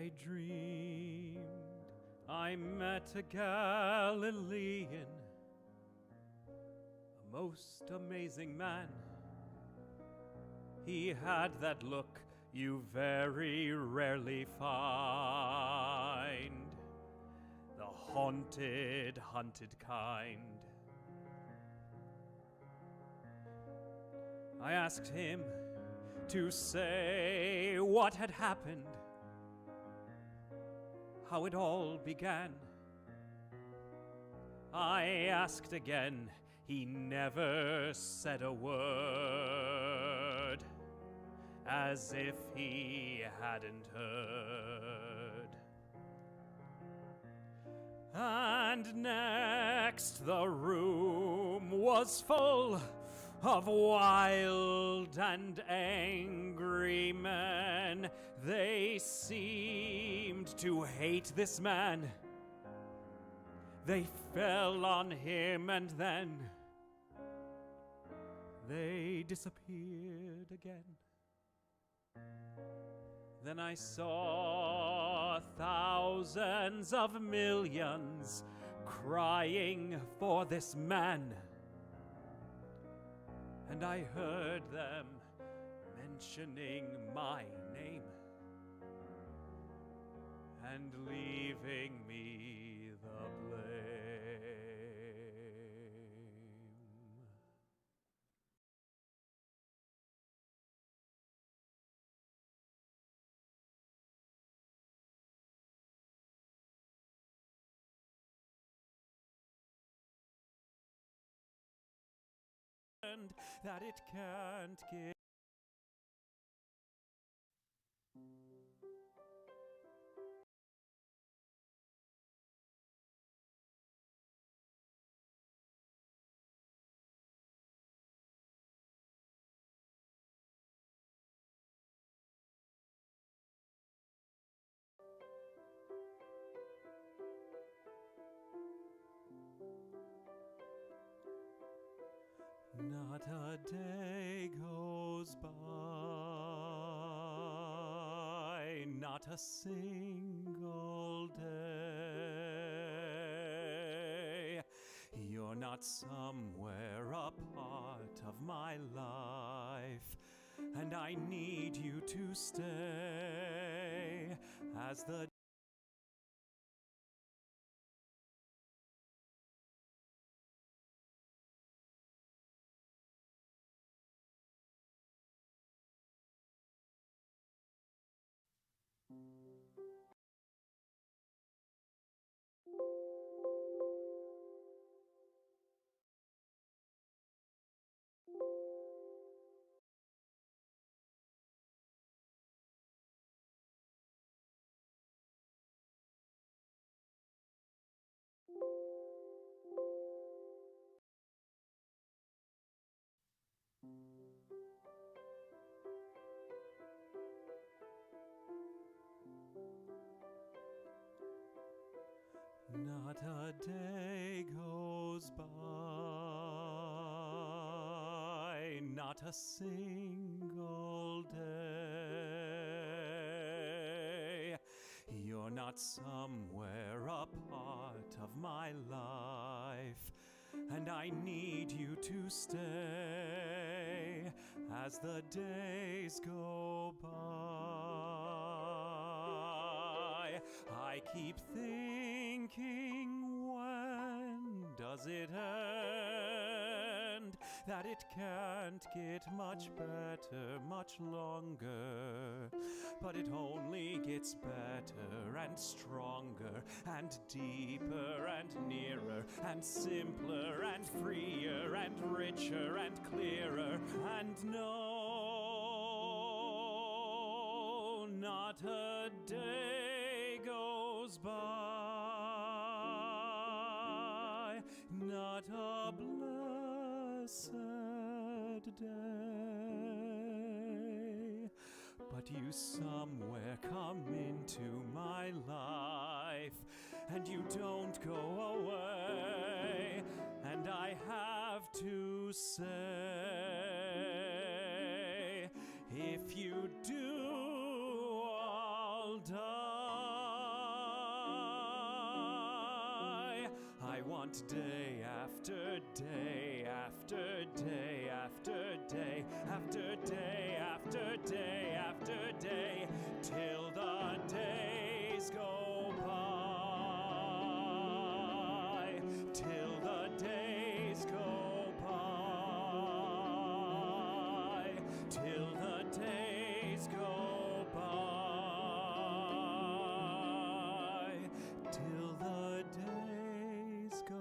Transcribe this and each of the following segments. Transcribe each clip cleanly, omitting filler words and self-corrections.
I dreamed I met a Galilean, a most amazing man. He had that look you very rarely find, the haunted, hunted kind. I asked him to say what had happened, how it all began. I asked again, he never said a word, as if he hadn't heard. And next the room was full of wild and angry men. They seemed to hate this man. They fell on him and then they disappeared again. Then I saw thousands of millions crying for this man. And I heard them mentioning my name and leaving me the blame. And that it can't get. Not a day goes by, not a single day. You're not somewhere a part of my life, and I need you to stay as the Not a day goes by, not a single day. You're not somewhere a part of my life, and I need you to stay as the days go by. I keep thinking, when does it end? That it can't get much better, much longer. But it only gets better and stronger and deeper and nearer and simpler and freer and richer and clearer. And no, not a day goes by, not a blessed day, but you somewhere come into my life, and you don't go away, and I have to say, if you do, I'll die. want day after day after day after day after day after day after day till the days go by, till the days go by, till the days go by, till the days go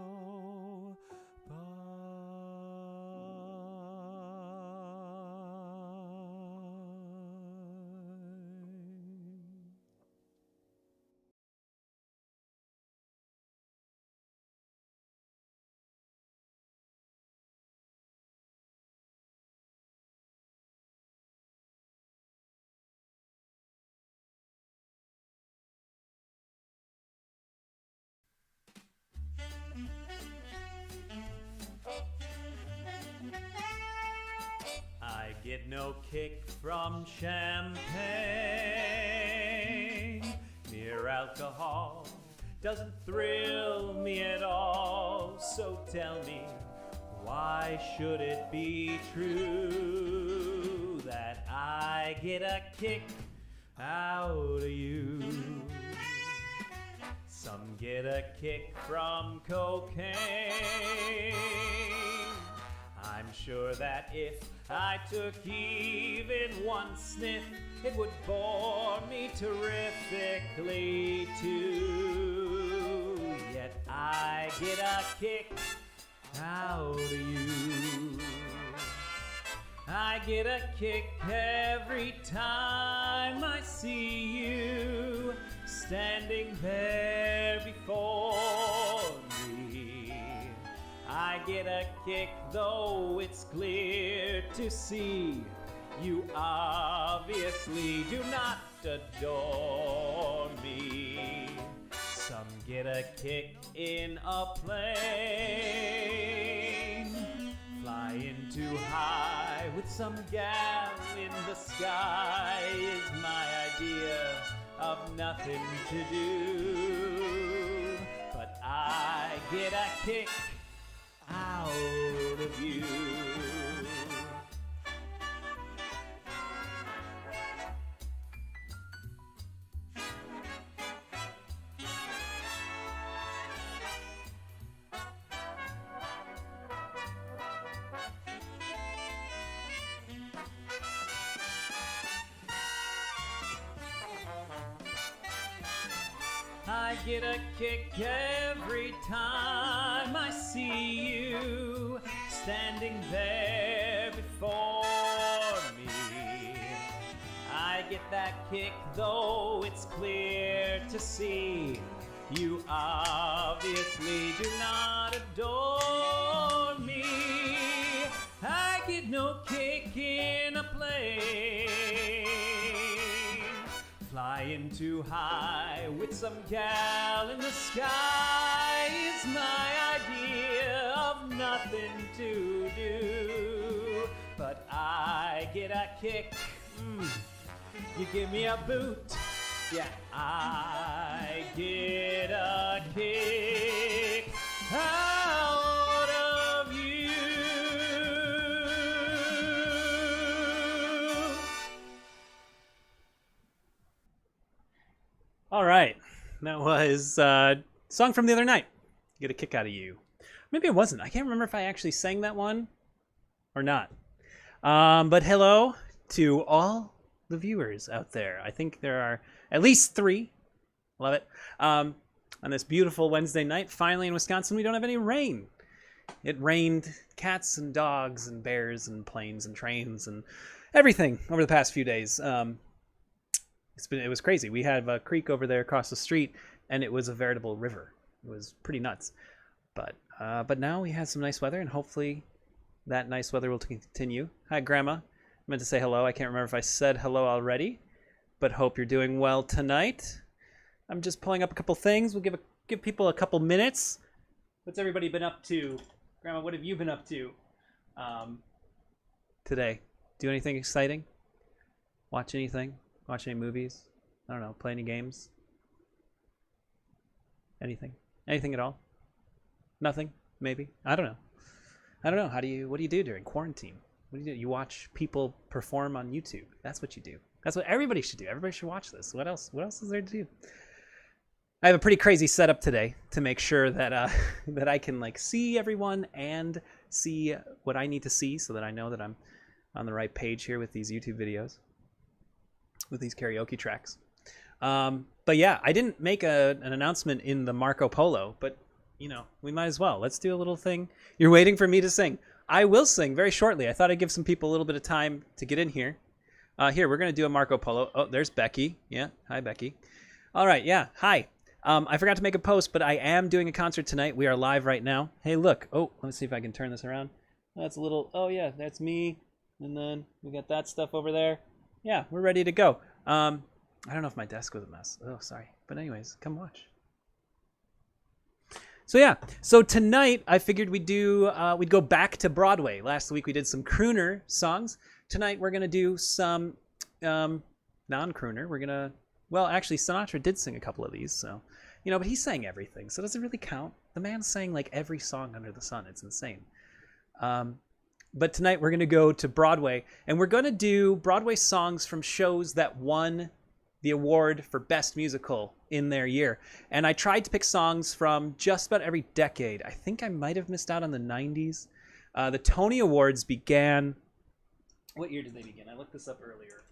I get no kick from champagne. Mere alcohol doesn't thrill me at all. So tell me, why should it be true that I get a kick out of you? Some get a kick from cocaine. I'm sure that if I took even one sniff, it would bore me terrifically too. Yet I get a kick out of you. I get a kick every time I see you standing there before me. I get a kick, though it's clear to see you obviously do not adore me. Some get a kick in a plane, flying too high with some gal in the sky is my idea of nothing to do. But I get a kick out of you. I get a kick every time I see you standing there before me. I get that kick, though it's clear to see you obviously do not adore me. I get no kick in a plane, flying too high with some gal in the sky is my idea of nothing to do. But I get a kick, you give me a boot, yeah, I get a kick out of you. All right, that was a song from the other night. Get a kick out of you. Maybe it wasn't. I can't remember if I actually sang that one or not. But hello to all the viewers out there. I think there are at least 3. Love it. On this beautiful Wednesday night, finally in Wisconsin, we don't have any rain. It rained cats and dogs and bears and planes and trains and everything over the past few days. It was crazy. We have a creek over there across the street, and it was a veritable river. It was pretty nuts. But now we had some nice weather, and hopefully that nice weather will continue. Hi, Grandma. I meant to say hello. I can't remember if I said hello already, but hope you're doing well tonight. I'm just pulling up a couple things. We'll give people a couple minutes. What's everybody been up to? Grandma, what have you been up to today? Do anything exciting? Watch anything? Watch any movies? I don't know. Play any games? Anything? Anything at all? Nothing? Maybe? I don't know. I don't know. What do you do during quarantine? What do you do? You watch people perform on YouTube. That's what you do. That's what everybody should do. Everybody should watch this. What else? What else is there to do? I have a pretty crazy setup today to make sure that that I can like see everyone and see what I need to see, so that I know that I'm on the right page here with these YouTube videos, with these karaoke tracks. But yeah, I didn't make an announcement in the Marco Polo, but you know, we might as well. Let's do a little thing. You're waiting for me to sing. I will sing very shortly. I thought I'd give some people a little bit of time to get in here. Here, we're going to do a Marco Polo. Oh, there's Becky. Yeah. Hi, Becky. All right. Yeah. Hi. I forgot to make a post, but I am doing a concert tonight. We are live right now. Hey, look. Oh, let me see if I can turn this around. That's a little, oh yeah, that's me. And then we got that stuff over there. Yeah, we're ready to go. I don't know if my desk was a mess. Oh, sorry. But anyways, come watch. So yeah, so tonight I figured we'd go back to Broadway. Last week we did some crooner songs. Tonight we're gonna do some non-crooner. Well, actually Sinatra did sing a couple of these, so you know, but he sang everything, so does it really count? The man sang like every song under the sun. It's insane. But tonight we're gonna go to Broadway, and we're gonna do Broadway songs from shows that won the award for Best Musical in their year. And I tried to pick songs from just about every decade. I think I might have missed out on the 90s. The Tony Awards began... What year did they begin? I looked this up earlier.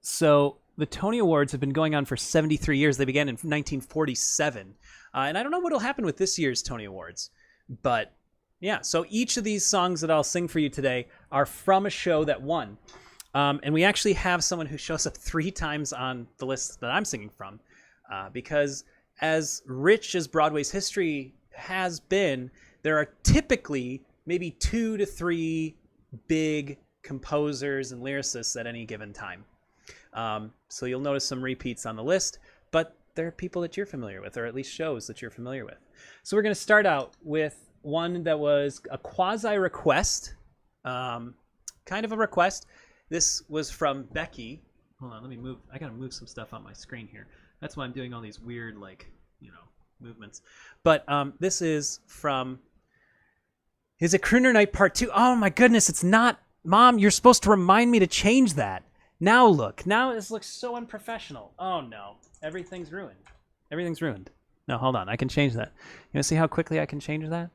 So the Tony Awards have been going on for 73 years. They began in 1947. And I don't know what will happen with this year's Tony Awards. But yeah, so each of these songs that I'll sing for you today are from a show that won. And we actually have someone who shows up 3 times on the list that I'm singing from, because as rich as Broadway's history has been, there are typically maybe 2 to 3 big composers and lyricists at any given time. So you'll notice some repeats on the list, but they're people that you're familiar with, or at least shows that you're familiar with. So we're going to start out with one that was a quasi-request, kind of a request. This was from Becky. Hold on, let me move. I gotta move some stuff on my screen here. That's why I'm doing all these weird, like, you know, movements. But this is from... Is it Crooner Night Part 2? Oh my goodness, it's not. Mom, you're supposed to remind me to change that. Now look. Now this looks so unprofessional. Oh no. Everything's ruined. Everything's ruined. No, hold on. I can change that. You want to see how quickly I can change that?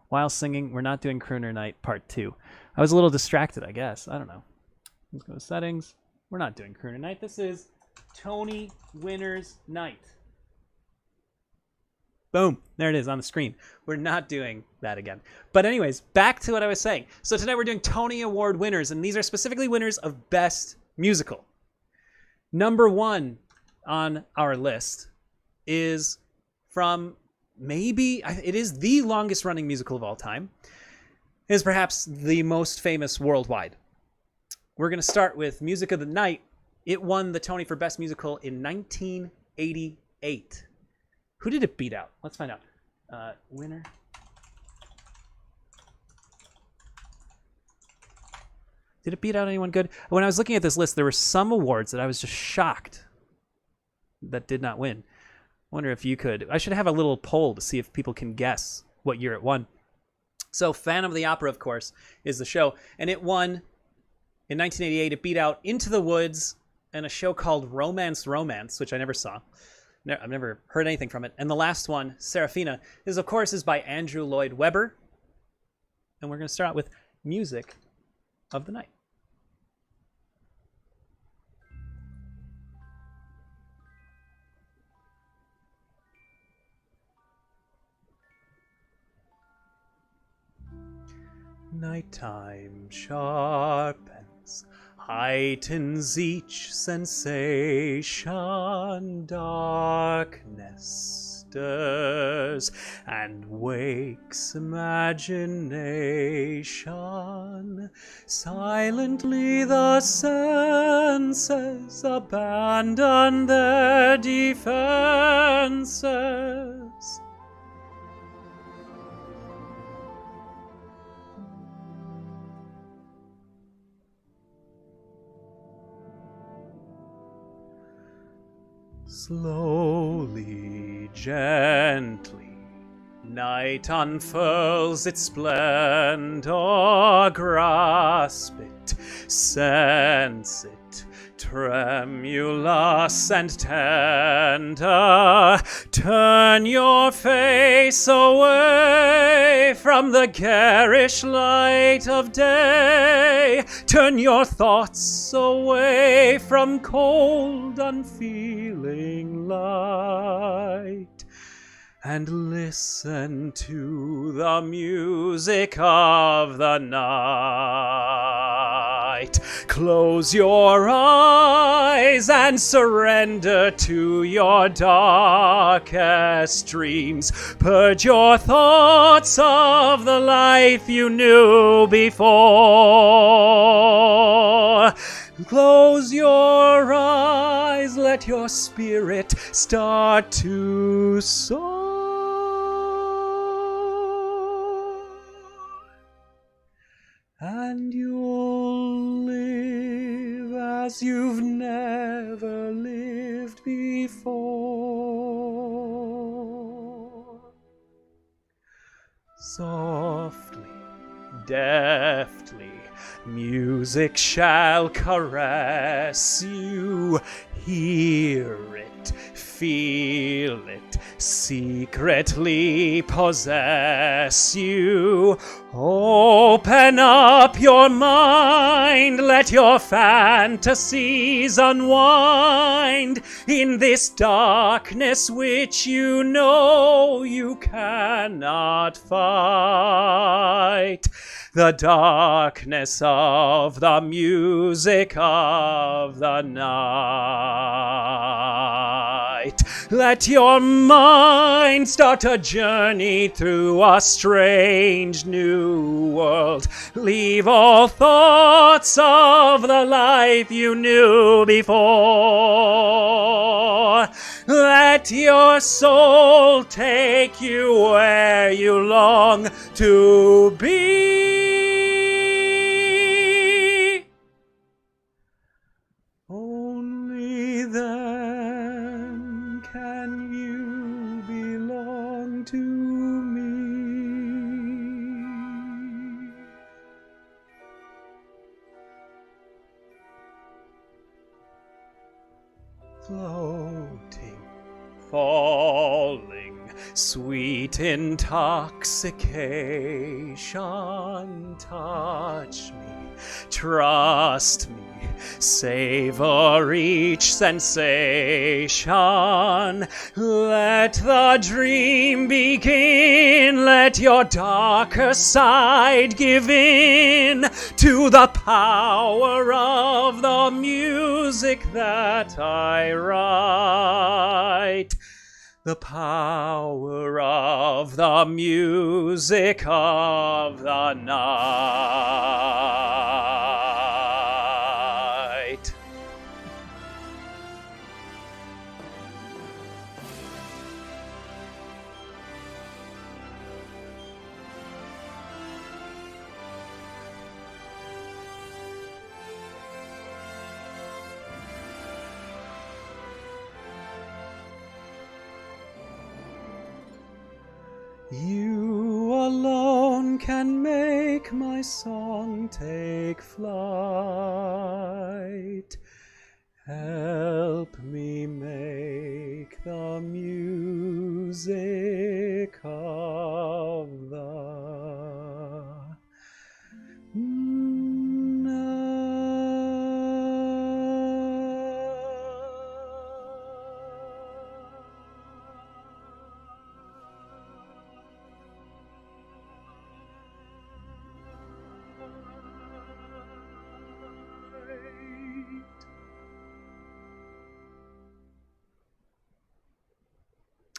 While singing, we're not doing Crooner Night Part 2. I was a little distracted, I guess. I don't know. Let's go to settings. We're not doing Crooner Night. This is Tony Winner's Night. Boom. There it is on the screen. We're not doing that again. But anyways, back to what I was saying. So tonight we're doing Tony Award winners, and these are specifically winners of Best Musical. Number 1 on our list is from maybe, it is the longest running musical of all time. It is perhaps the most famous worldwide. We're going to start with Music of the Night. It won the Tony for Best Musical in 1988. Who did it beat out? Let's find out. Winner. Did it beat out anyone good? When I was looking at this list, there were some awards that I was just shocked that did not win. I wonder if you could. I should have a little poll to see if people can guess what year it won. So Phantom of the Opera, of course, is the show. And it won... In 1988, it beat out Into the Woods and a show called Romance, which I never saw. I've never heard anything from it. And the last one, Serafina, is by Andrew Lloyd Webber. And we're going to start out with Music of the Night. Nighttime sharpens, heightens each sensation, darkness stirs and wakes imagination. Silently the senses abandon their defenses. Slowly gently. Night unfurls its splendor, grasp it, sense it, tremulous and tender. Turn your face away from the garish light of day. Turn your thoughts away from cold, unfeeling light. And listen to the music of the night. Close your eyes and surrender to your darkest dreams. Purge your thoughts of the life you knew before. Close your eyes, let your spirit start to soar. And you'll live as you've never lived before. Softly, deftly, music shall caress you. Hear it, feel it, secretly possess you. Open up your mind, let your fantasies unwind in this darkness which you know you cannot fight. The darkness of the music of the night. Let your mind start a journey through a strange new world. Leave all thoughts of the life you knew before. Let your soul take you where you long to be. Only then can you belong to me. Floating, falling, sweet intoxication. Touch me, trust me, savor each sensation. Let the dream begin, let your darker side give in to the power of the music that I write. The power of the music of the night. You alone can make my song take flight. Help me make the music of the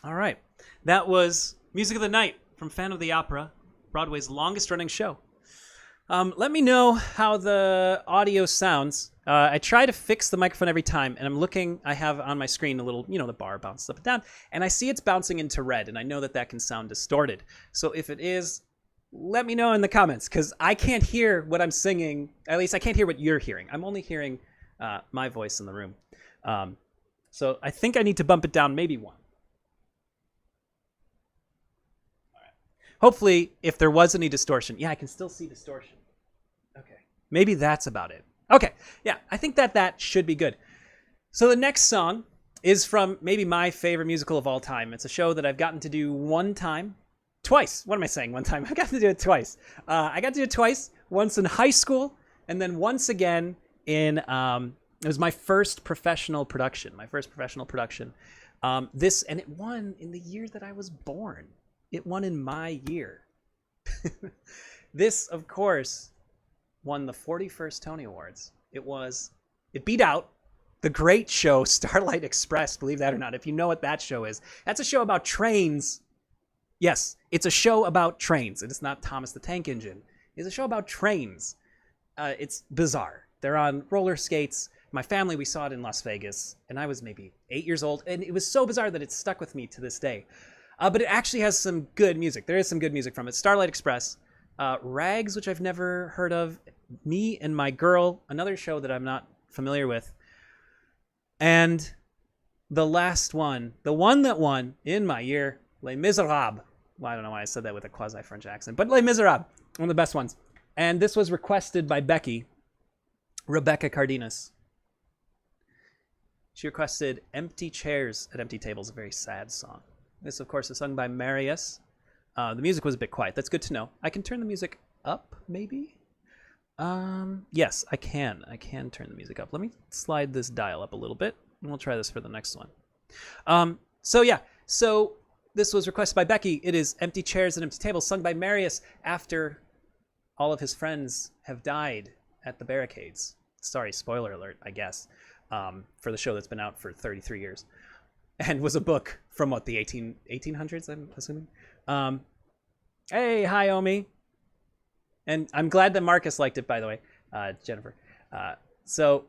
All right. That was Music of the Night from Phantom of the Opera, Broadway's longest running show. Let me know how the audio sounds. I try to fix the microphone every time, and I'm looking, I have on my screen a little, the bar bounces up and down, and I see it's bouncing into red, and I know that that can sound distorted. So if it is, let me know in the comments, because I can't hear what I'm singing. At least I can't hear what you're hearing. I'm only hearing my voice in the room. So I think I need to bump it down maybe one. Hopefully, if there was any distortion, yeah, I can still see distortion. Okay, maybe that's about it. Okay, yeah, I think that should be good. So the next song is from maybe my favorite musical of all time. It's a show that I've gotten to do twice. What am I saying? One time? I got to do it twice. I got to do it twice. Once in high school, and then once again in. It was my first professional production. This, and it won in the year that I was born. It won in my year. This, of course, won the 41st Tony Awards. It beat out the great show Starlight Express, believe that or not. If you know what that show is, that's a show about trains. Yes, it's a show about trains. It is not Thomas the Tank Engine. It's a show about trains. It's bizarre. They're on roller skates. My family, we saw it in Las Vegas, and I was maybe 8 years old, and it was so bizarre that it stuck with me to this day. But it actually has some good music. There is some good music from it. Starlight Express, Rags, which I've never heard of, Me and My Girl, another show that I'm not familiar with, and the last one, the one that won in my year, Les Miserables. Well, I don't know why I said that with a quasi-French accent, but Les Miserables, one of the best ones. And this was requested by Rebecca Cardenas. She requested Empty Chairs at Empty Tables, a very sad song. This, of course, is sung by Marius. The music was a bit quiet. That's good to know. I can turn the music up, maybe? Yes, I can. I can turn the music up. Let me slide this dial up a little bit, and we'll try this for the next one. So this was requested by Becky. It is Empty Chairs at Empty Tables, sung by Marius after all of his friends have died at the barricades. Sorry, spoiler alert, I guess, for the show that's been out for 33 years. And was a book from, what, the 1800s, I'm assuming? Hey, hi, Omi. And I'm glad that Marcus liked it, by the way, Jennifer. So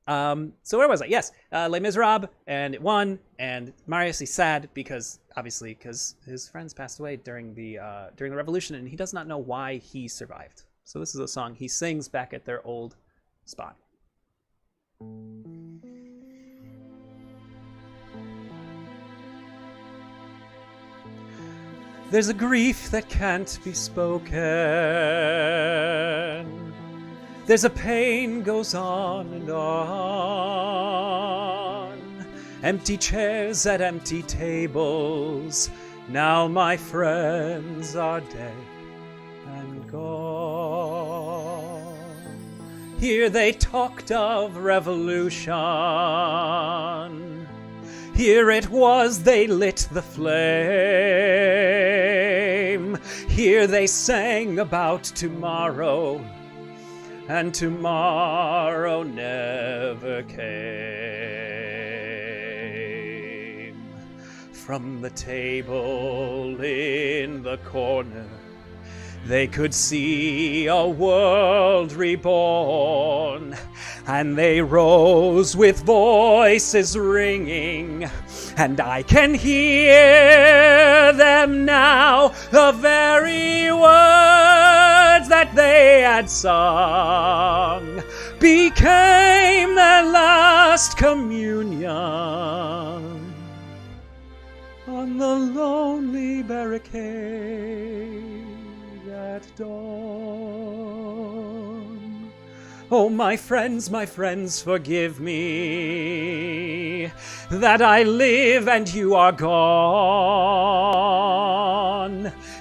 where was I? Yes, Les Miserables, and it won. And Marius is sad because his friends passed away during the revolution, and he does not know why he survived. So this is a song he sings back at their old spot. There's a grief that can't be spoken. There's a pain goes on and on. Empty chairs at empty tables. Now my friends are dead and gone. Here they talked of revolution. Here it was they lit the flame. Here they sang about tomorrow, and tomorrow never came. From the table in the corner, they could see a world reborn, and they rose with voices ringing, and I can hear them now, the very words that they had sung became their last communion on the lonely barricade at dawn. Oh, my friends, forgive me that I live and you are gone.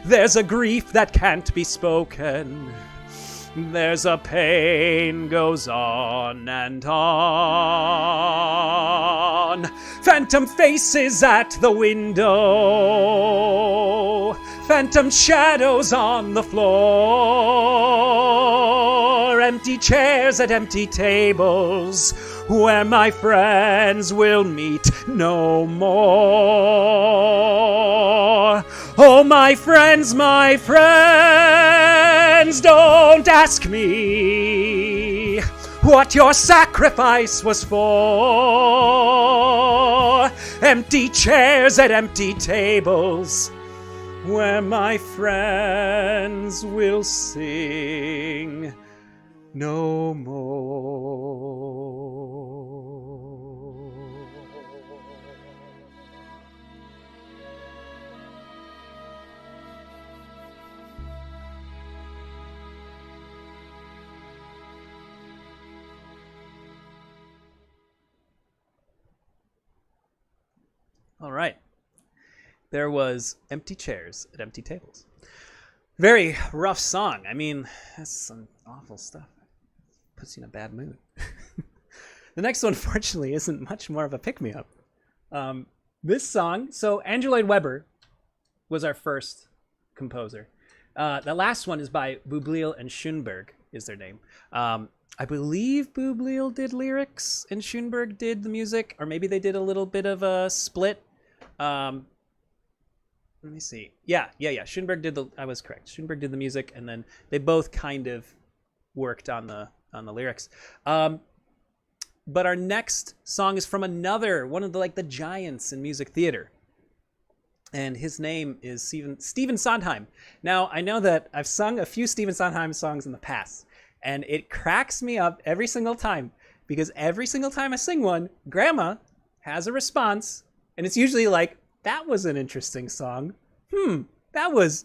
There's a grief that can't be spoken. There's a pain goes on and on. Phantom faces at the window. Phantom shadows on the floor. Empty chairs at empty tables where my friends will meet no more. Oh, my friends, don't ask me what your sacrifice was for. Empty chairs at empty tables where my friends will sing no more. All right. There was Empty Chairs at Empty Tables. Very rough song. I mean, that's some awful stuff. Puts you in a bad mood. The next one, fortunately, isn't much more of a pick-me-up. This song, so Andrew Lloyd Webber was our first composer. The last one is by Bublil and Schoenberg, is their name. I believe Bublil did lyrics and Schoenberg did the music, or maybe they did a little bit of a split. Let me see. Yeah. Schoenberg did I was correct. Schoenberg did the music, and then they both kind of worked on the lyrics. But our next song is from one of the giants in music theater. And his name is Stephen Sondheim. Now, I know that I've sung a few Stephen Sondheim songs in the past, and it cracks me up every single time, because every single time I sing one, Grandma has a response, and it's usually like, that was an interesting song. That was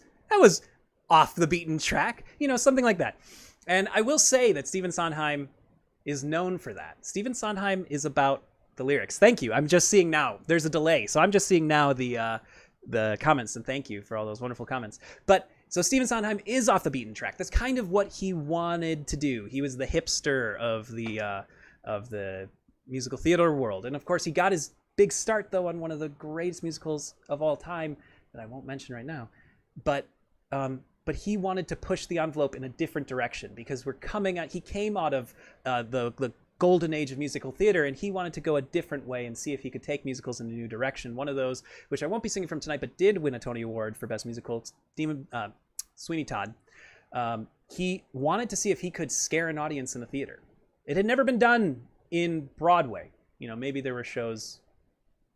off the beaten track. Something like that. And I will say that Stephen Sondheim is known for that. Stephen Sondheim is about the lyrics. Thank you. I'm just seeing now. There's a delay, so I'm just seeing now the comments, and thank you for all those wonderful comments. But so Stephen Sondheim is off the beaten track. That's kind of what he wanted to do. He was the hipster of the musical theater world, and of course he got his big start though on one of the greatest musicals of all time that I won't mention right now. But he wanted to push the envelope in a different direction, because he came out of the golden age of musical theater, and he wanted to go a different way and see if he could take musicals in a new direction. One of those, which I won't be singing from tonight, but did win a Tony Award for Best Musical, Sweeney Todd. He wanted to see if he could scare an audience in a theater. It had never been done in Broadway. Maybe there were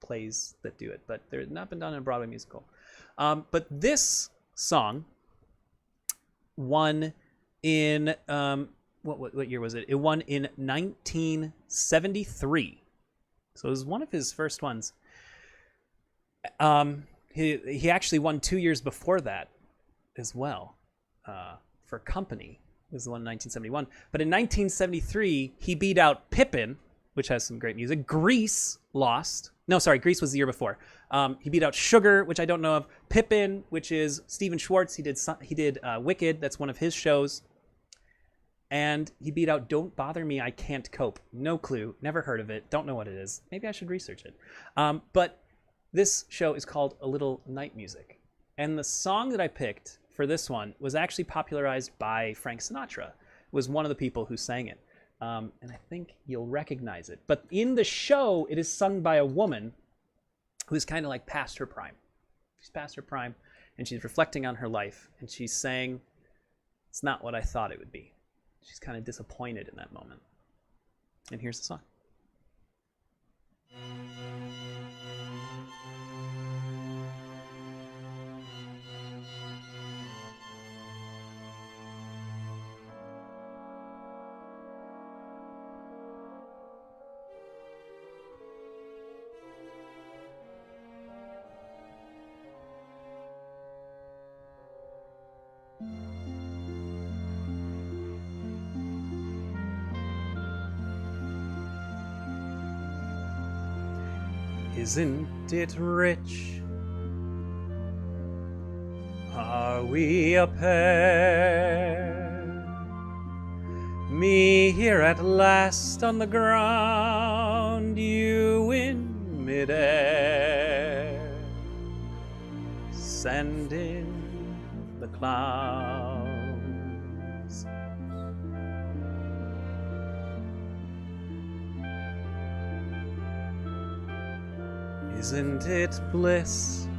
plays that do it, but there had not been done in a Broadway musical. But this song won in what year was it? It won in 1973, so it was one of his first ones. He actually won 2 years before that as well, for Company. This is the one in 1971. But in 1973, he beat out Pippin, which has some great music. Grease lost. No, sorry, Grease was the year before. He beat out Sugar, which I don't know of. Pippin, which is Stephen Schwartz. He did Wicked. That's one of his shows. And he beat out Don't Bother Me, I Can't Cope. No clue. Never heard of it. Don't know what it is. Maybe I should research it. But this show is called A Little Night Music. And the song that I picked for this one was actually popularized by Frank Sinatra. Was one of the people who sang it. And I think you'll recognize it. But in the show, it is sung by a woman who's kind of like past her prime. She's past her prime, and she's reflecting on her life, and she's saying, it's not what I thought it would be. She's kind of disappointed in that moment. And here's the song. Isn't it rich? Are we a pair? Me here at last on the ground, you in midair. Send in the clowns. Isn't it bliss?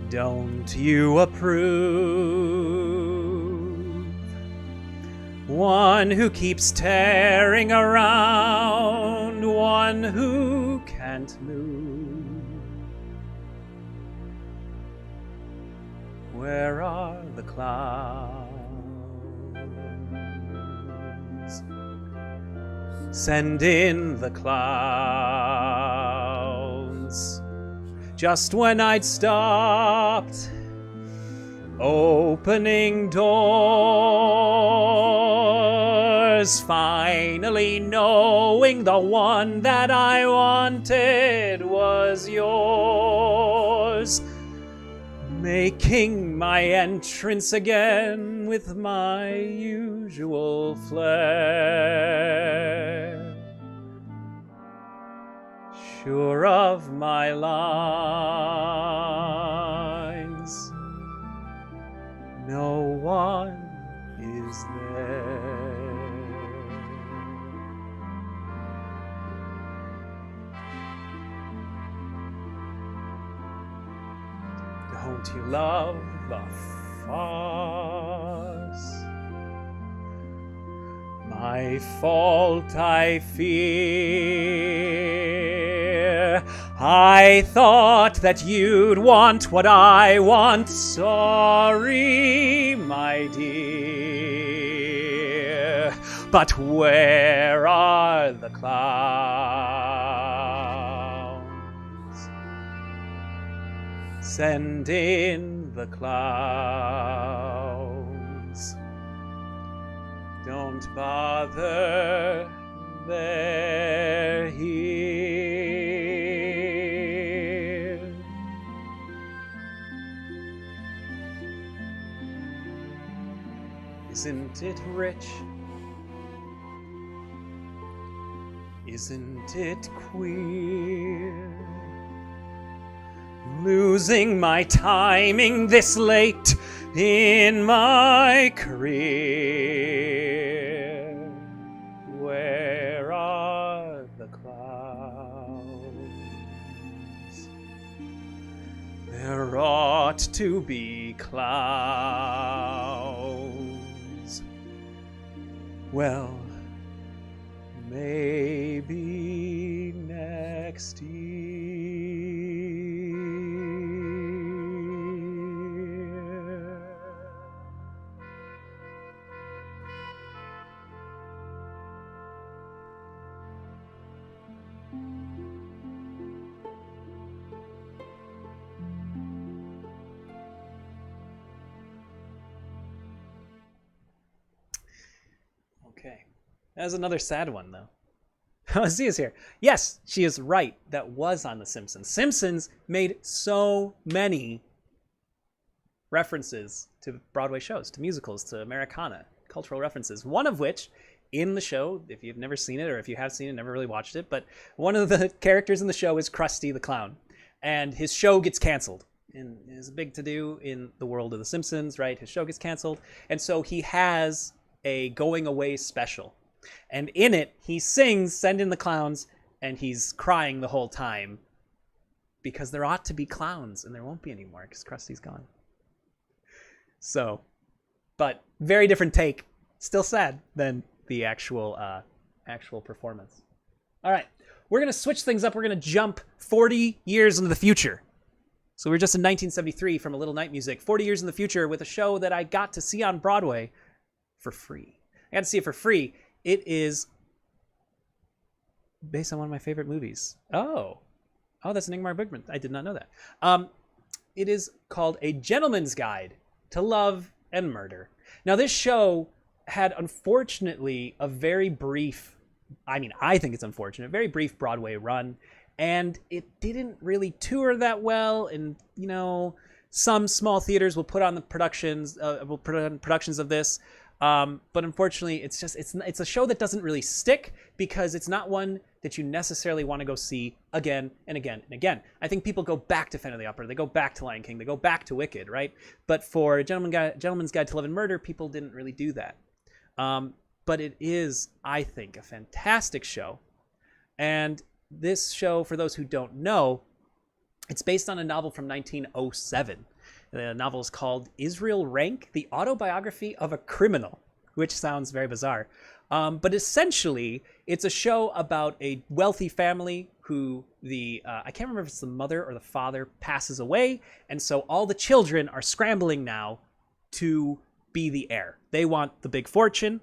Don't you approve? One who keeps tearing around, one who can't move. Where are the clouds? Send in the clouds. Just when I'd stopped opening doors, was finally knowing the one that I wanted was yours, making my entrance again with my usual flair, sure of my lines, no one is there. Don't you love the farce? My fault, I fear. I thought that you'd want what I want. Sorry, my dear. But where are the clowns? Send in the clowns. Don't bother, they're here. Isn't it rich? Isn't it queer? Losing my timing this late in my career. Where are the clowns? There ought to be clowns. Well, maybe next year. Okay. That's another sad one, though. Z is here. Yes, she is right. That was on The Simpsons. Simpsons made so many references to Broadway shows, to musicals, to Americana, cultural references. One of which, in the show, if you've never seen it, or if you have seen it, never really watched it, but one of the characters in the show is Krusty the Clown. And his show gets canceled. And there's a big to-do in the world of The Simpsons, right? His show gets canceled. And so he has a going away special. And in it, he sings Send in the Clowns, and he's crying the whole time because there ought to be clowns, and there won't be anymore because Krusty's gone. So, but very different take. Still sad than the actual performance. All right, we're going to switch things up. We're going to jump 40 years into the future. So we're just in 1973 from A Little Night Music, 40 years in the future with a show that I got to see on Broadway for free. I got to see it for free. It is based on one of my favorite movies. Oh, that's an Ingmar Bergman. I did not know that. It is called A Gentleman's Guide to Love and Murder. Now, this show had, unfortunately, a very brief, I think it's unfortunate, very brief Broadway run, and it didn't really tour that well. And, some small theaters will put on the productions of this. But unfortunately, it's a show that doesn't really stick because it's not one that you necessarily want to go see again and again and again. I think people go back to Phantom of the Opera, they go back to Lion King, they go back to Wicked, right? But for Gentleman's Guide to Love and Murder, people didn't really do that. But it is, I think, a fantastic show. And this show, for those who don't know, it's based on a novel from 1907. The novel is called Israel Rank, The Autobiography of a Criminal, which sounds very bizarre. But essentially, it's a show about a wealthy family who I can't remember if it's the mother or the father passes away. And so all the children are scrambling now to be the heir. They want the big fortune,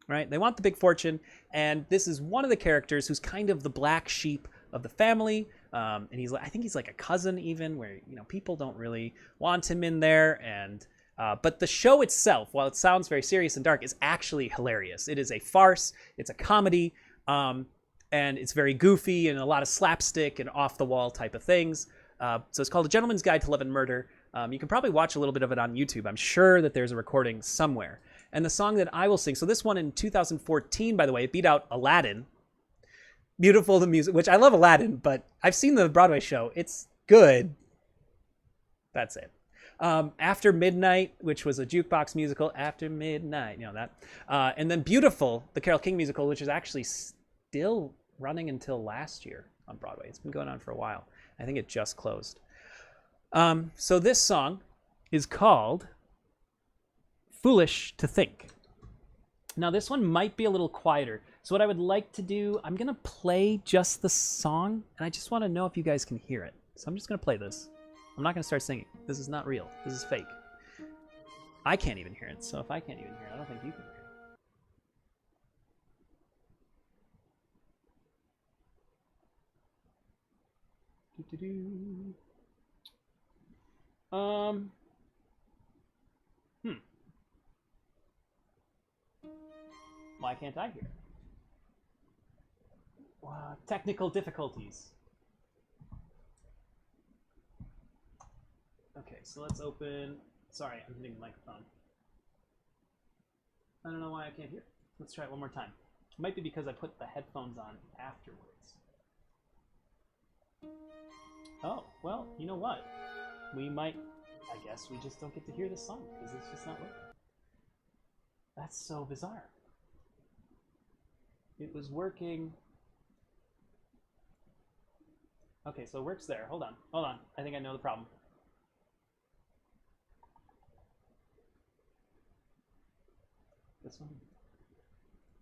right? They want the big fortune. And this is one of the characters who's kind of the black sheep of the family. And I think he's like a cousin even, where, people don't really want him in there. And But the show itself, while it sounds very serious and dark, is actually hilarious. It is a farce. It's a comedy. And it's very goofy and a lot of slapstick and off-the-wall type of things. So it's called A Gentleman's Guide to Love and Murder. You can probably watch a little bit of it on YouTube. I'm sure that there's a recording somewhere. And the song that I will sing, so this one in 2014, by the way, it beat out Aladdin. Beautiful, the music, which I love Aladdin, but I've seen the Broadway show. It's good. That's it. After Midnight, which was a jukebox musical, After Midnight, you know that. And then Beautiful, the Carole King musical, which is actually still running until last year on Broadway. It's been going on for a while. I think it just closed. So this song is called Foolish to Think. Now this one might be a little quieter. So what I would like to do, I'm going to play just the song, and I just want to know if you guys can hear it. So I'm just going to play this. I'm not going to start singing. This is not real. This is fake. I can't even hear it, so if I can't even hear it, I don't think you can hear it. Doo-doo-doo. Why can't I hear it? Technical difficulties. Okay, so let's open... Sorry, I'm hitting the microphone. I don't know why I can't hear it. Let's try it one more time. It might be because I put the headphones on afterwards. Oh, well, you know what? We might... I guess we just don't get to hear this song because it's just not working. That's so bizarre. It was working... Okay, so it works there. Hold on. Hold on. I think I know the problem. This one?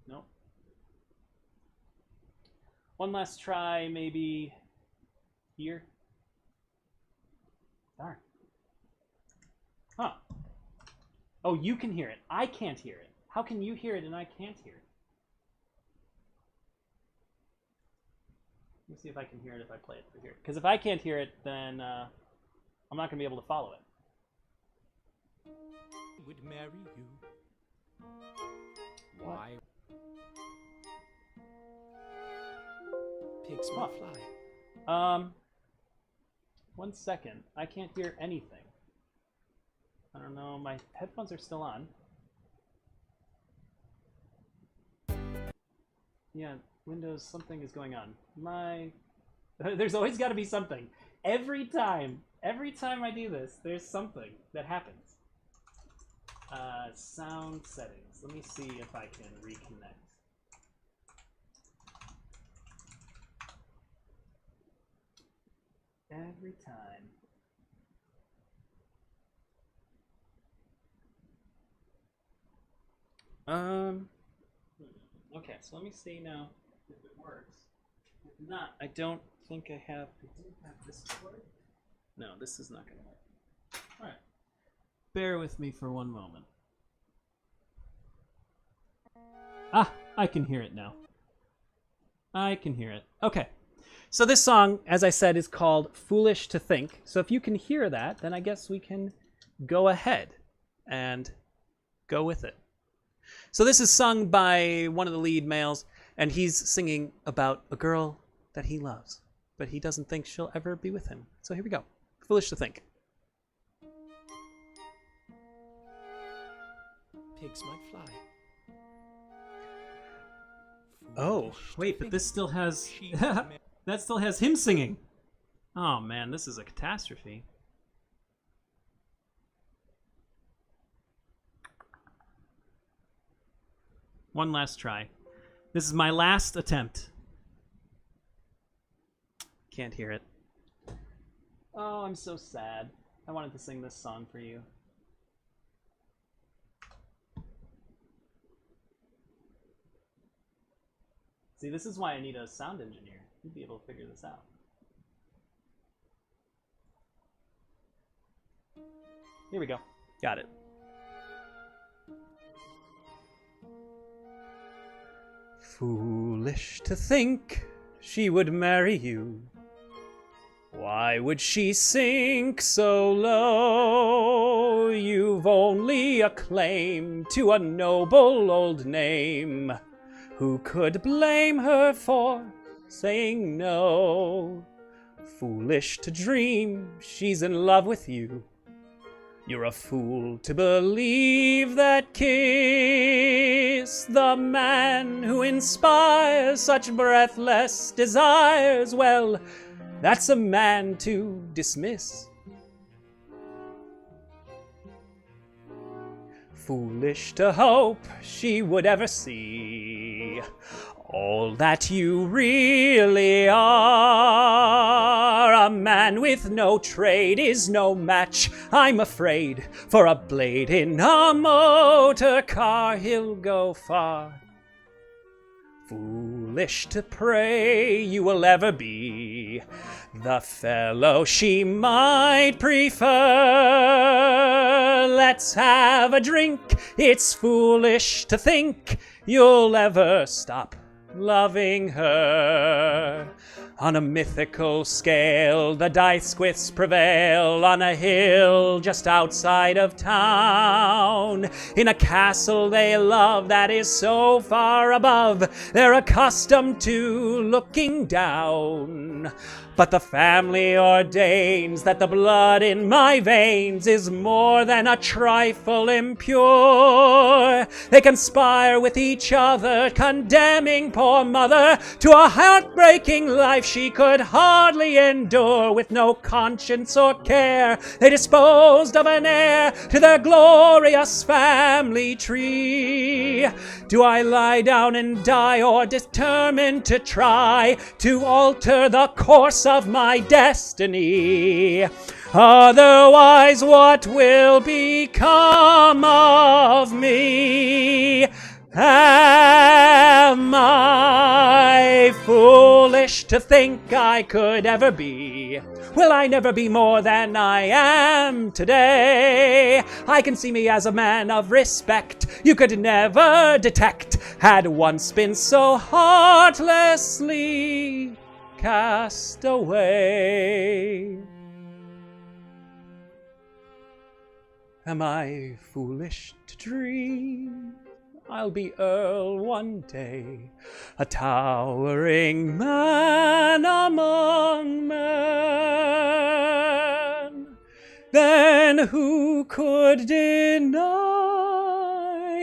Nope. One last try, maybe here. Darn. Huh. Oh, you can hear it. I can't hear it. How can you hear it and I can't hear it? Let me see if I can hear it if I play it through here. Because if I can't hear it, then I'm not going to be able to follow it. Would marry you. Why? Pigs might fly. 1 second. I can't hear anything. I don't know. My headphones are still on. Yeah, Windows, something is going on. There's always got to be something. Every time I do this, there's something that happens. Sound settings. Let me see if I can reconnect. Every time. Okay, so let me see now if it works. If not, I don't think I have this cord. No, this is not going to work. All right. Bear with me for one moment. Ah, I can hear it now. I can hear it. Okay. So this song, as I said, is called Foolish to Think. So if you can hear that, then I guess we can go ahead and go with it. So this is sung by one of the lead males, and he's singing about a girl that he loves, but he doesn't think she'll ever be with him. So here we go. Foolish to Think. Pigs might fly. Oh, wait, but this still has... that still has him singing. Oh, man, this is a catastrophe. One last try. This is my last attempt. Can't hear it. Oh, I'm so sad. I wanted to sing this song for you. See, this is why I need a sound engineer. You'd be able to figure this out. Here we go. Got it. Foolish to think she would marry you. Why would she sink so low? you've only a claim to a noble old name. Who could blame her for saying no? Foolish to dream she's in love with you. You're a fool to believe that kiss, the man who inspires such breathless desires, well, that's a man to dismiss. Foolish to hope she would ever see all that you really are. A man with no trade is no match, I'm afraid, for a blade in a motor car. He'll go far. Foolish to pray you will ever be the fellow she might prefer. Let's have a drink. It's foolish to think you'll ever stop loving her. On a mythical scale, the dice quits prevail on a hill just outside of town. In a castle they love that is so far above, they're accustomed to looking down. But the family ordains that the blood in my veins is more than a trifle impure. They conspire with each other, condemning poor mother to a heartbreaking life she could hardly endure. With no conscience or care, they disposed of an heir to their glorious family tree. Do I lie down and die, or determine to try to alter the course of my destiny? Otherwise, what will become of me? Am I foolish to think I could ever be? Will I never be more than I am today? I can see me as a man of respect you could never detect, had once been so heartlessly cast away. Am I foolish to dream I'll be Earl one day, a towering man among men? Then who could deny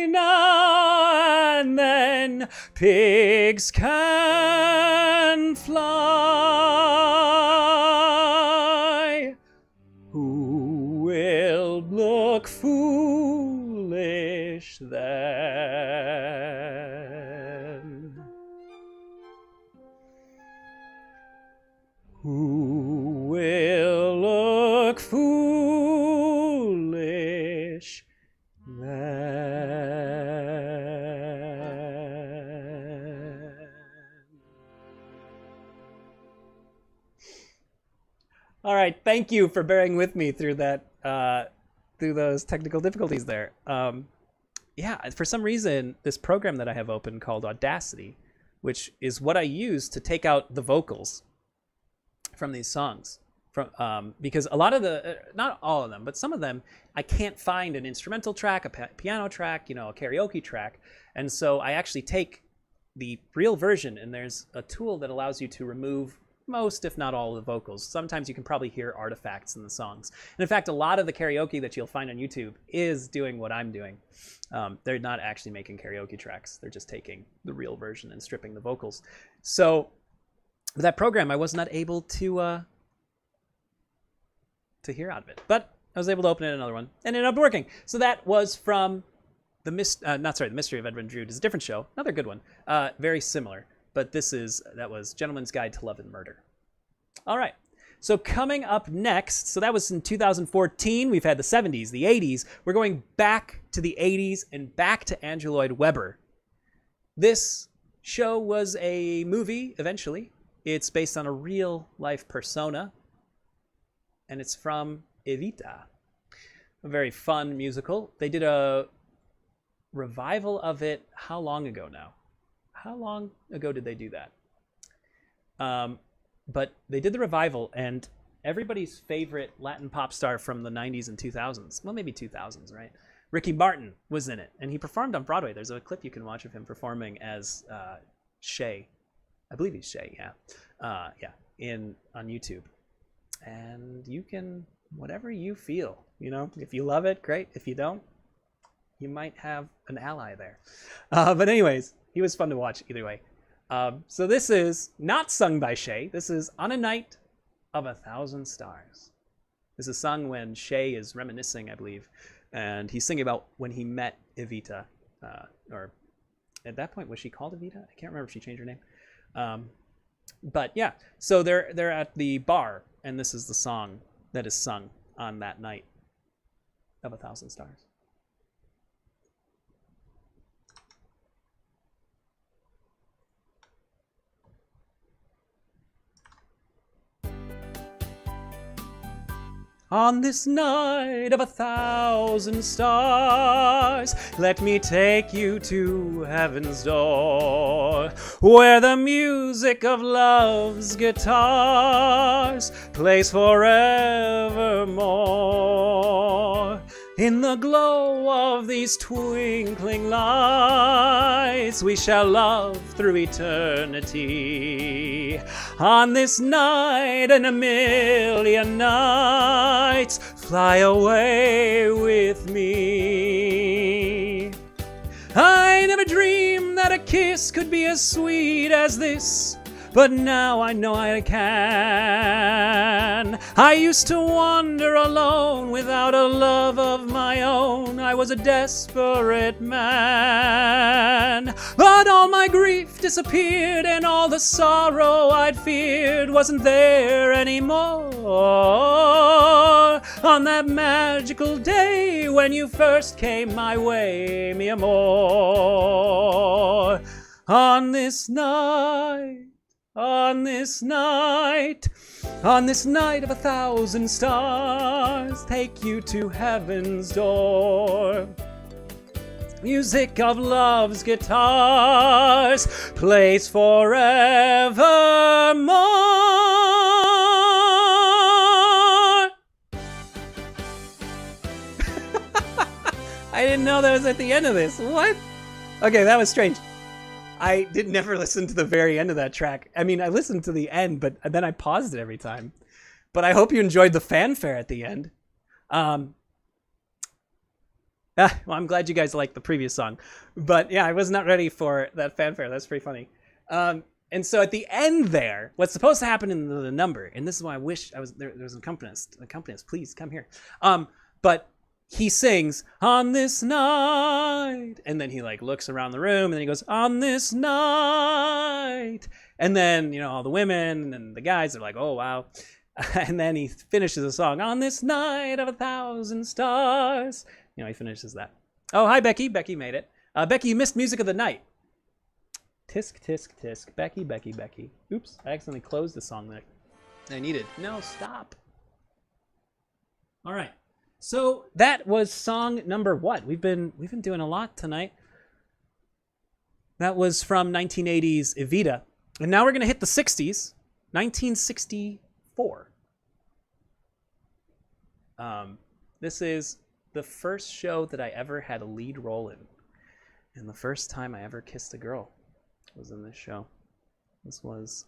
now and then pigs can fly? Who will look foolish then? Who will look foolish then? All right, thank you for bearing with me through that, through those technical difficulties there. Yeah, for some reason, this program that I have open called Audacity, which is what I use to take out the vocals from these songs, because a lot of the, not all of them, but some of them, I can't find an instrumental track, a piano track, you know, a karaoke track. And so I actually take the real version, and there's a tool that allows you to remove most, if not all, of the vocals. Sometimes you can probably hear artifacts in the songs. And in fact, a lot of the karaoke that you'll find on YouTube is doing what I'm doing. They're not actually making karaoke tracks. They're just taking the real version and stripping the vocals. So with that program, I was not able to hear out of it. But I was able to open it another one, and it ended up working. So that was from The Mystery of Edwin Drood. Is a different show. Another good one. Very similar. But that was Gentleman's Guide to Love and Murder. All right. So coming up next, so that was in 2014. We've had the 70s, the 80s. We're going back to the 80s and back to Andrew Lloyd Webber. This show was a movie, eventually. It's based on a real-life persona, and it's from Evita, a very fun musical. They did a revival of it how long ago now? How long ago did they do that? But they did the revival, and everybody's favorite Latin pop star from the 90s and 2000s. Well, maybe 2000s, right? Ricky Martin was in it, and he performed on Broadway. There's a clip you can watch of him performing as Shay. I believe he's Shay, on YouTube. And you can, whatever you feel, if you love it, great. If you don't, you might have an ally there. But anyways, he was fun to watch either way. So this is not sung by Shay. This is On a Night of 1,000 Stars. This is sung when Shay is reminiscing, I believe, and he's singing about when he met Evita, or at that point, was she called Evita? I can't remember if she changed her name. But yeah, so they're at the bar, and this is the song that is sung on that night of 1,000 Stars. On this night of 1,000 stars, let me take you to heaven's door, where the music of love's guitars plays forevermore. In the glow of these twinkling lights, we shall love through eternity. On this night and a million nights, fly away with me. I never dreamed that a kiss could be as sweet as this, but now I know I can. I used to wander alone without a love of my own. I was a desperate man. But all my grief disappeared, and all the sorrow I'd feared wasn't there anymore. On that magical day when you first came my way, mi amor. On this night of 1,000 stars, take you to heaven's door. Music of love's guitars plays forevermore. I didn't know that was at the end of this. What? Okay, that was strange. I did never listen to the very end of that track. I mean, I listened to the end, but then I paused it every time. But I hope you enjoyed the fanfare at the end. Well, I'm glad you guys liked the previous song. But yeah, I was not ready for that fanfare. That's pretty funny. And so at the end there, what's supposed to happen in the number, and this is why I wish I was there was an accompanist. Accompanist, please come here. But he sings, on this night, and then he looks around the room, and then he goes, on this night, and then, all the women and the guys are like, oh, wow. And then he finishes the song, on this night of 1,000 stars. He finishes that. Oh, hi, Becky. Becky made it. Becky, you missed music of the night. Tisk, tisk, tisk. Becky, Becky, Becky. Oops, I accidentally closed the song that I needed. No, stop. All right. So that was song number what? We've been doing a lot tonight. That was from 1980's Evita. And now we're going to hit the 60s. 1964. This is the first show that I ever had a lead role in. And the first time I ever kissed a girl was in this show. This was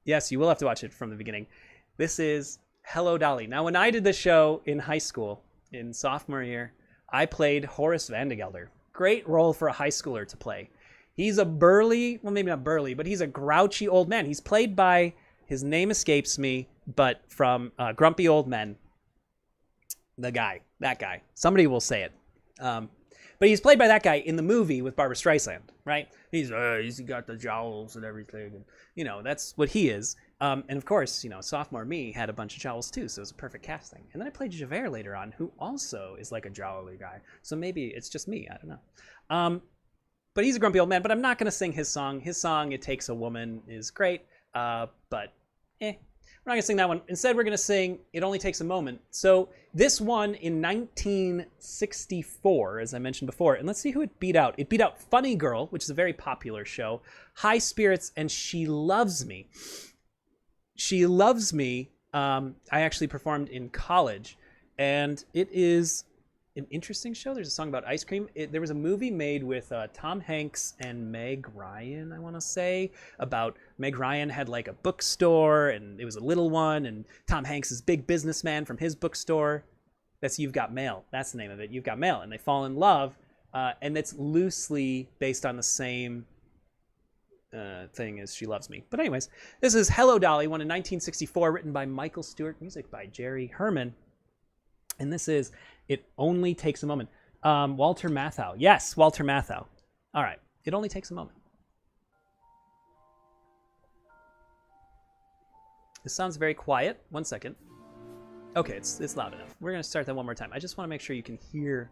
yes, you will have to watch it from the beginning. This is Hello, Dolly. Now, when I did this show in high school, in sophomore year, I played Horace Vandegelder. Great role for a high schooler to play. He's a burly, well, maybe not burly, but he's a grouchy old man. He's played by, his name escapes me, but from Grumpy Old Men. That guy. Somebody will say it. But he's played by that guy in the movie with Barbra Streisand, right? He's got the jowls and everything. And, that's what he is. And of course, sophomore me had a bunch of jowls too, so it was a perfect casting. And then I played Javert later on, who also is like a jowly guy. So maybe it's just me, I don't know. But he's a grumpy old man, but I'm not going to sing his song. His song, It Takes a Woman, is great, but We're not going to sing that one. Instead, we're going to sing It Only Takes a Moment. So this won in 1964, as I mentioned before. And let's see who it beat out. It beat out Funny Girl, which is a very popular show, High Spirits, and She Loves Me. She Loves Me, I actually performed in college. And it is an interesting show. There's a song about ice cream. There was a movie made with Tom Hanks and Meg Ryan, I want to say, about Meg Ryan had like a bookstore, and it was a little one, and Tom Hanks is big businessman from his bookstore. That's You've Got Mail. That's the name of it. You've Got Mail. And they fall in love, and it's loosely based on the same thing as She Loves Me. But anyways, this is Hello Dolly, one in 1964, written by Michael Stewart, music by Jerry Herman. And this is It Only Takes a Moment. Walter Matthau. Yes, Walter Matthau. All right. It Only Takes a Moment. This sounds very quiet. 1 second. Okay, it's loud enough. We're going to start that one more time. I just want to make sure you can hear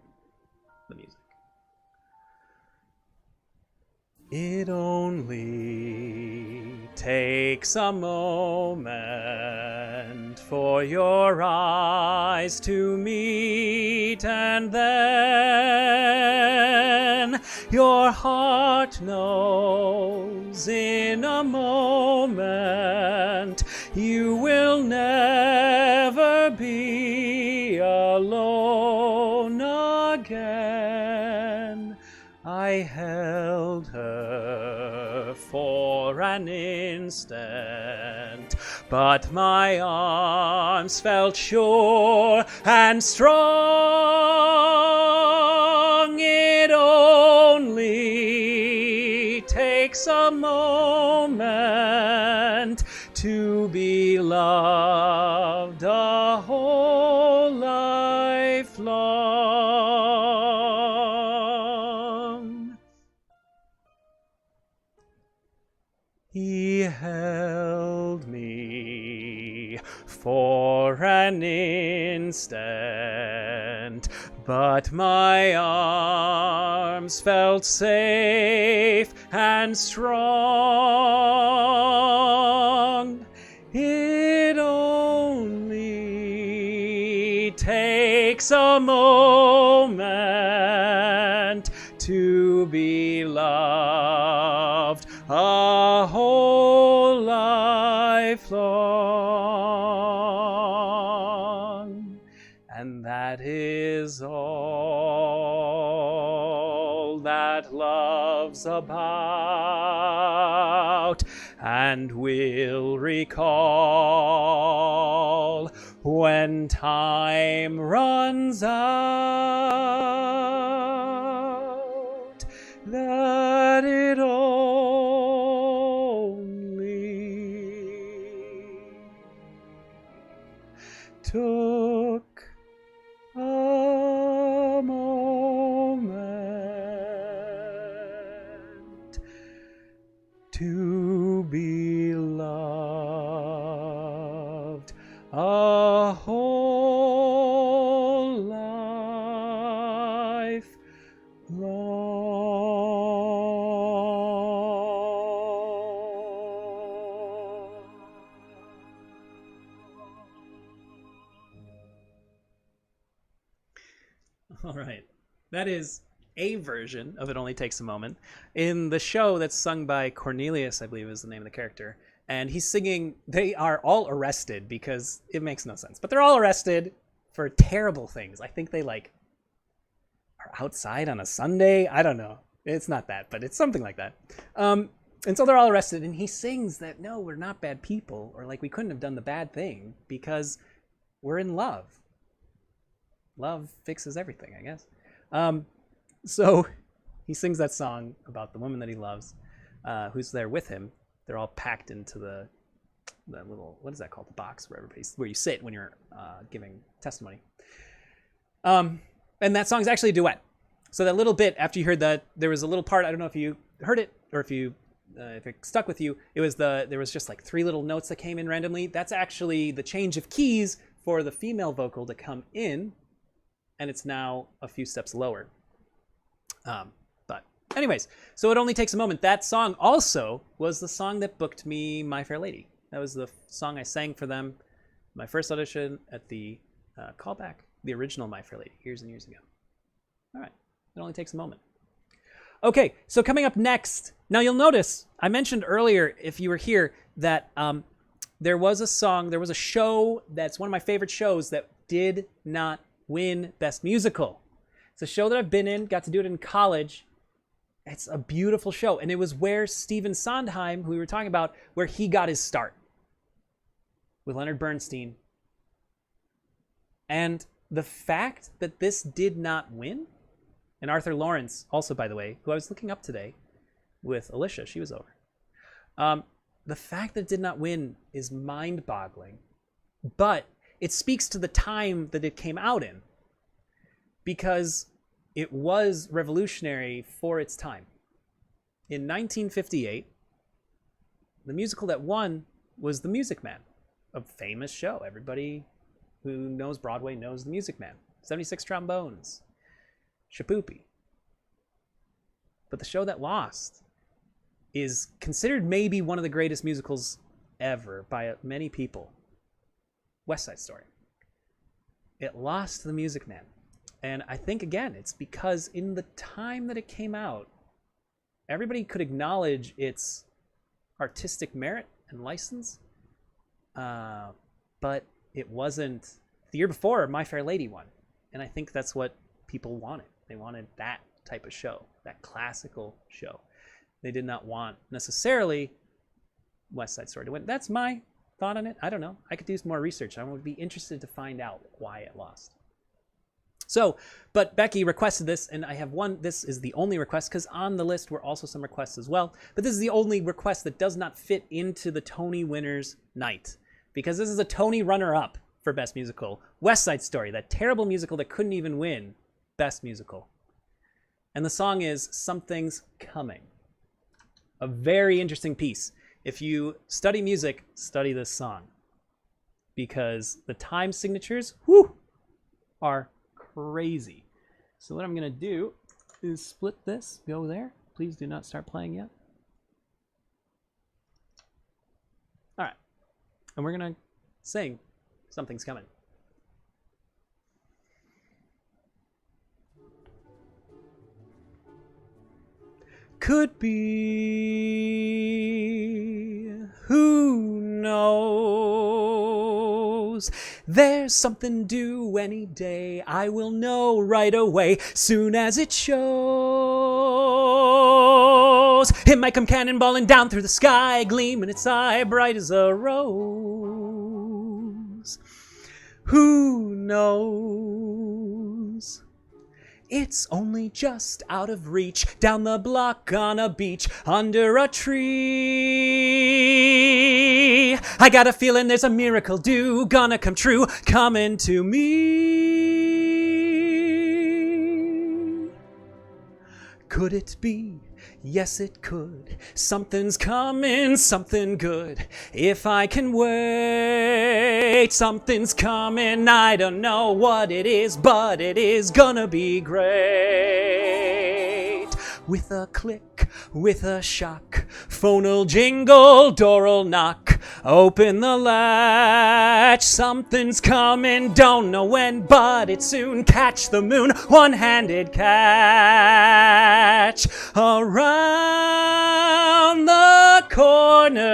the music. It only takes a moment for your eyes to meet, and then your heart knows in a moment you will never be alone again. I held her for an instant, but my arms felt sure and strong. It only takes a moment to be loved a whole life long. He held me for an instant, but my arms felt safe and strong. It only takes a moment to be loved a whole life long. And that is all that love's about, and will recall when time runs out. That it only took a moment to be loved a whole life long. All right. That is a version of It Only Takes a Moment. In the show that's sung by Cornelius, I believe is the name of the character, and he's singing, they are all arrested because it makes no sense, but they're all arrested for terrible things. I think they like are outside on a Sunday. I don't know. It's not that, but it's something like that. And so they're all arrested, and he sings that, no, we're not bad people, or like we couldn't have done the bad thing because we're in love. Love fixes everything, I guess. So he sings that song about the woman that he loves, who's there with him. They're all packed into the little, what is that called? The box where you sit when you're giving testimony. And that song's actually a duet. So that little bit after you heard that, there was a little part. I don't know if you heard it or if it stuck with you. There was just like 3 little notes that came in randomly. That's actually the change of keys for the female vocal to come in, and it's now a few steps lower. But anyways, so It Only Takes a Moment. That song also was the song that booked me My Fair Lady. That was the song I sang for them, my first audition at the callback, the original My Fair Lady, years and years ago. All right, it only takes a moment. Okay, so coming up next, now you'll notice, I mentioned earlier, if you were here, that there was a show that's one of my favorite shows that did not win Best Musical. It's a show that I've been in, got to do it in college. It's a beautiful show, and it was where Stephen Sondheim, who we were talking about, where he got his start with Leonard Bernstein. And the fact that this did not win, and Arthur Lawrence, also, by the way, who I was looking up today with Alicia, she was over. The fact that it did not win is mind-boggling, but it speaks to the time that it came out in, because it was revolutionary for its time. In 1958, the musical that won was The Music Man, a famous show. Everybody who knows Broadway knows The Music Man. 76 trombones. Shapoopy. But the show that lost is considered maybe one of the greatest musicals ever by many people. West Side Story. It lost to The Music Man. And I think, again, it's because in the time that it came out, everybody could acknowledge its artistic merit and license, but it wasn't. The year before, My Fair Lady won. And I think that's what people wanted. They wanted that type of show, that classical show. They did not want necessarily West Side Story to win. That's my thought on it. I don't know. I could do some more research. I would be interested to find out why it lost. So, but Becky requested this, and I have one. This is the only request, because on the list were also some requests as well. But this is the only request that does not fit into the Tony winners night, because this is a Tony runner-up for Best Musical. West Side Story, that terrible musical that couldn't even win Best Musical. And the song is Something's Coming. A very interesting piece. If you study music, study this song, because the time signatures, are crazy. So what I'm going to do is split this, go there. Please do not start playing yet. All right. And we're going to sing Something's Coming. Could be, who knows? There's something due any day. I will know right away, soon as it shows. It might come cannonballing down through the sky, gleaming its eye bright as a rose. Who knows? It's only just out of reach, down the block on a beach, under a tree. I got a feeling there's a miracle due, gonna come true, coming to me. Could it be? Yes, it could. Something's coming, something good. If I can wait, something's coming. I don't know what it is, but it is gonna be great. With a click, with a shock, phone'll jingle, door'll knock. Open the latch, something's coming, don't know when, but it's soon. Catch the moon, one-handed catch. Around the corner,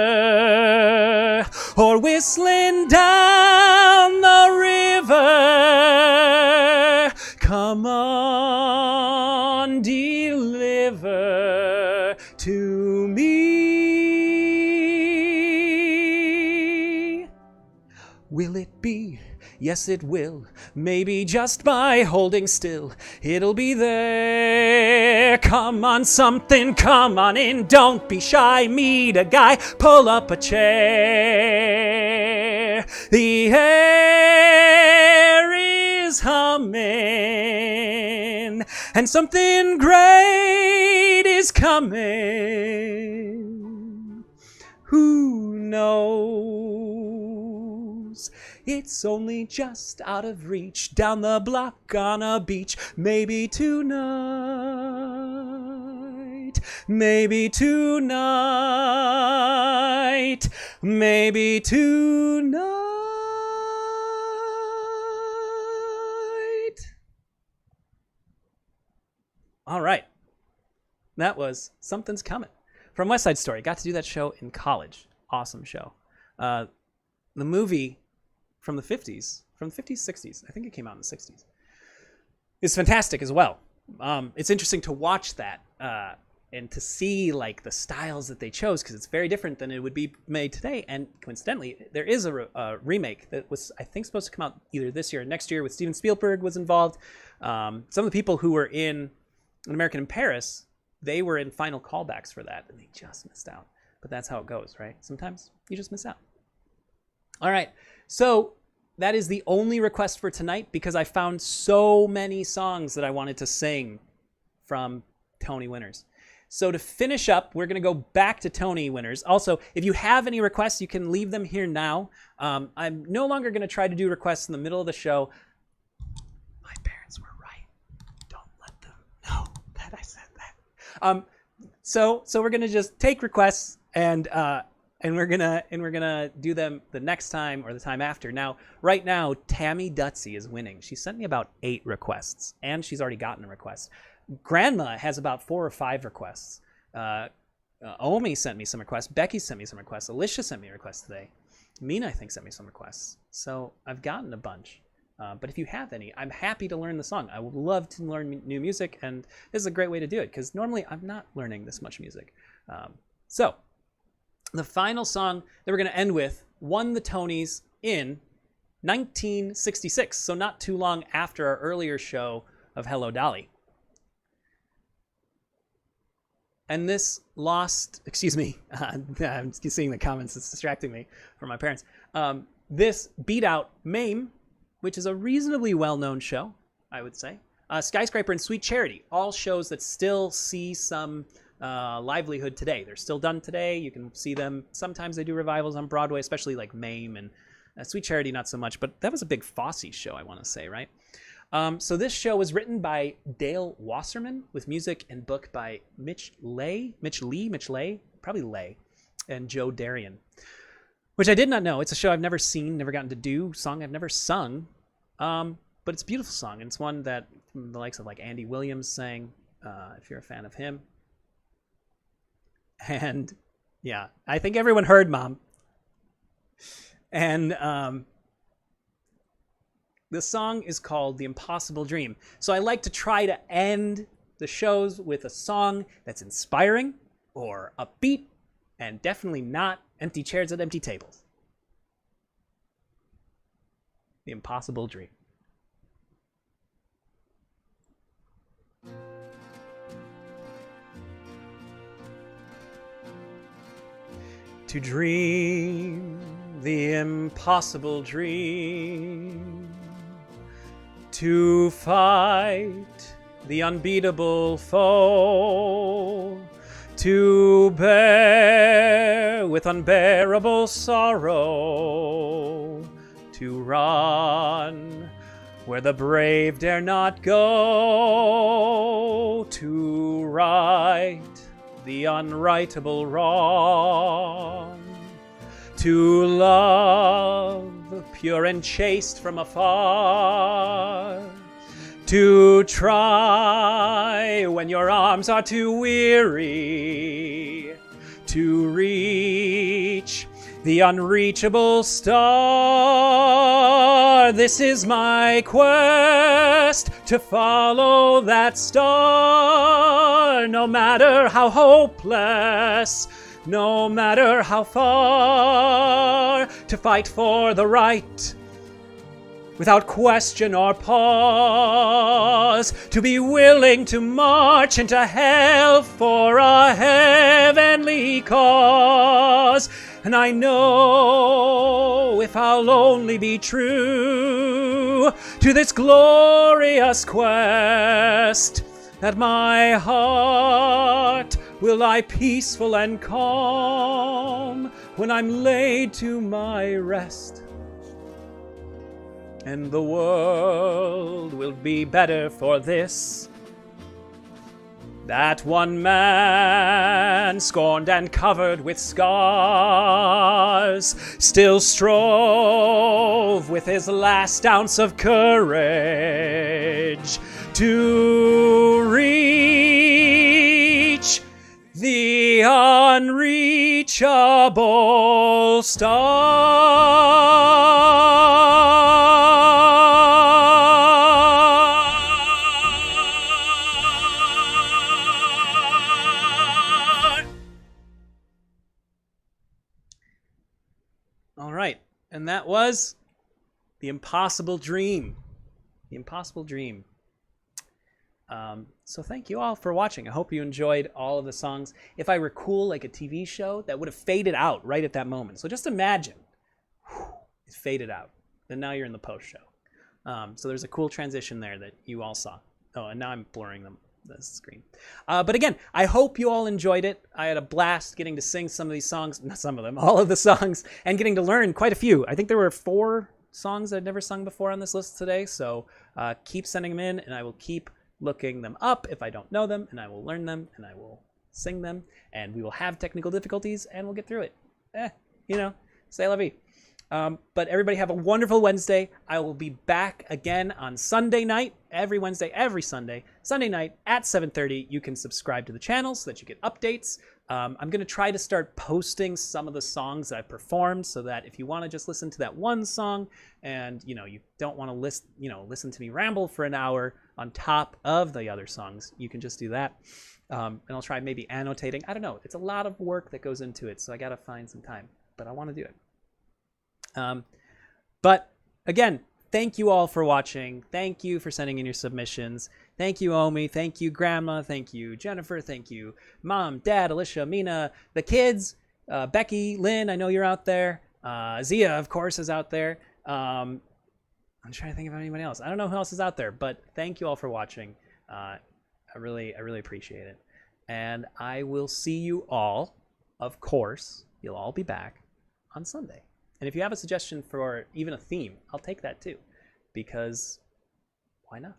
or whistling down the river. Come on, deliver to me. Will it be? Yes, it will. Maybe just by holding still, it'll be there. Come on, something, come on in. Don't be shy, meet a guy, pull up a chair. The air is humming, and something great is coming. Who knows? It's only just out of reach, down the block on a beach, maybe tonight. maybe tonight, maybe tonight. All right. That was Something's Coming from West Side Story. Got to do that show in college. Awesome show. The movie from the 50s, 60s, I think it came out in the 60s, is fantastic as well. It's interesting to watch that and to see like the styles that they chose, because it's very different than it would be made today. And coincidentally, there is a remake that was, I think, supposed to come out either this year or next year with Steven Spielberg was involved. Some of the people who were in An American in Paris, they were in final callbacks for that, and they just missed out. But that's how it goes, right? Sometimes you just miss out. All right, so that is the only request for tonight, because I found so many songs that I wanted to sing from Tony winners. So to finish up, we're going to go back to Tony winners. Also, if you have any requests, you can leave them here now. I'm no longer going to try to do requests in the middle of the show. My parents were right. Don't let them know that I said that. So we're going to just take requests and we're gonna do them the next time or the time after. Now, right now, Tammy Dutsy is winning. She sent me about 8 requests, and she's already gotten a request. Grandma has about 4 or 5 requests. Omi sent me some requests. Becky sent me some requests. Alicia sent me a request today. Mina, I think, sent me some requests. So I've gotten a bunch. But if you have any, I'm happy to learn the song. I would love to learn new music, and this is a great way to do it, because normally I'm not learning this much music. So the final song that we're going to end with won the Tonys in 1966, so not too long after our earlier show of Hello, Dolly. And this lost, excuse me, I'm seeing the comments, it's distracting me from my parents. This beat out Mame, which is a reasonably well-known show, I would say. Skyscraper and Sweet Charity, all shows that still see some livelihood today. They're still done today. You can see them. Sometimes they do revivals on Broadway, especially like Mame and Sweet Charity, not so much, but that was a big Fosse show, I want to say, right? So this show was written by Dale Wasserman with music and book by Mitch Lay, probably Lay, and Joe Darian, which I did not know. It's a show I've never seen, never gotten to do, song I've never sung, but it's a beautiful song, and it's one that the likes of like Andy Williams sang, if you're a fan of him. And yeah, I think everyone heard Mom. And the song is called The Impossible Dream. So I like to try to end the shows with a song that's inspiring or upbeat, and definitely not empty chairs at empty tables. The Impossible Dream. To dream the impossible dream, to fight the unbeatable foe, to bear with unbearable sorrow, to run where the brave dare not go, to right the unrightable wrong, to love pure and chaste from afar, to try when your arms are too weary, to reach the unreachable star. This is my quest, to follow that star, no matter how hopeless, no matter how far, to fight for the right without question or pause, to be willing to march into hell for a heavenly cause. And I know if I'll only be true to this glorious quest, that my heart will lie peaceful and calm when I'm laid to my rest. And the world will be better for this That one man, scorned and covered with scars, still strove with his last ounce of courage to reach the unreachable star. All right, and that was The Impossible Dream. The Impossible Dream. So thank you all for watching. I hope you enjoyed all of the songs. If I were cool like a TV show, that would have faded out right at that moment. So just imagine, it faded out. Then now you're in the post show. So there's a cool transition there that you all saw. Oh, and now I'm blurring the screen. But again, I hope you all enjoyed it. I had a blast getting to sing some of these songs, not some of them, all of the songs, and getting to learn quite a few. I think there were 4 songs I'd never sung before on this list today. So keep sending them in, and I will keep looking them up if I don't know them, and I will learn them, and I will sing them, and we will have technical difficulties, and we'll get through it. C'est la vie. But everybody have a wonderful Wednesday. I will be back again on Sunday night, every Wednesday, every Sunday. Sunday night at 7:30, you can subscribe to the channel so that you get updates. I'm going to try to start posting some of the songs that I've performed so that if you want to just listen to that one song and, you don't want to listen to me ramble for an hour on top of the other songs, you can just do that. And I'll try maybe annotating. I don't know. It's a lot of work that goes into it, so I got to find some time, but I want to do it. But again, thank you all for watching. Thank you for sending in your submissions. Thank you, Omi. Thank you, Grandma. Thank you, Jennifer. Thank you, Mom, Dad, Alicia, Mina, the kids, Becky, Lynn. I know you're out there. Zia, of course, is out there. I'm trying to think of anybody else. I don't know who else is out there, but thank you all for watching. I really appreciate it. And I will see you all, of course, you'll all be back on Sunday. And if you have a suggestion for even a theme, I'll take that too, because why not?